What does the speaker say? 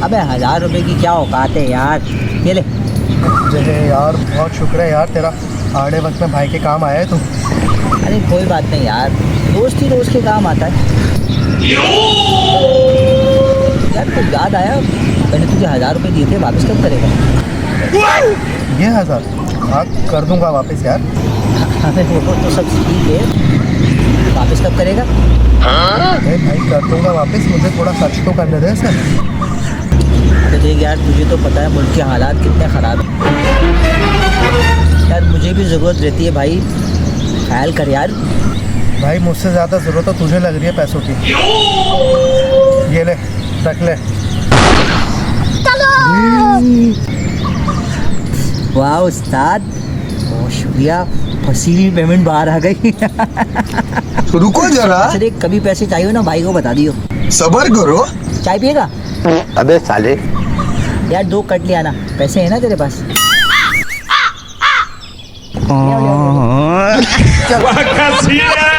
अबे 1000 रुपए की क्या औकात है यार, ये ले। जय यार, बहुत शुक्र है यार तेरा, आड़े वक्त में भाई के काम आया है तू। अरे कोई बात नहीं यार, दोस्त ही दोस्त के काम आता है। यार कुछ याद आया, मैंने तुझे 1000 रुपए दिए थे, वापस कब करेगा? ये 1000? हाँ कर दूंगा वापस यार। अबे वो तो सब ठीक है, वापस कब करेगा? अरे भाई कर दूंगा वापस, मुझे थोड़ा खर्च तो करने दे सर। तो देख यार, तुझे तो पता है मुल्क के हालात कितने ख़राब हैं यार, मुझे भी ज़रूरत रहती है भाई, ख्याल कर यार। भाई मुझसे ज़्यादा ज़रूरत तो तुझे लग रही है पैसों की। ये ले, रख ले। वाह उस्ताद, बहुत शुक्रिया, फंसी हुई पेमेंट बाहर आ गई। रुको जरा, चलिए कभी पैसे चाहिए ना भाई को बता दियो। सबर करो। चाय पिएगा? अबे साले, यार 2 कट ले आना, पैसे हैं ना तेरे पास? क्या सीन है?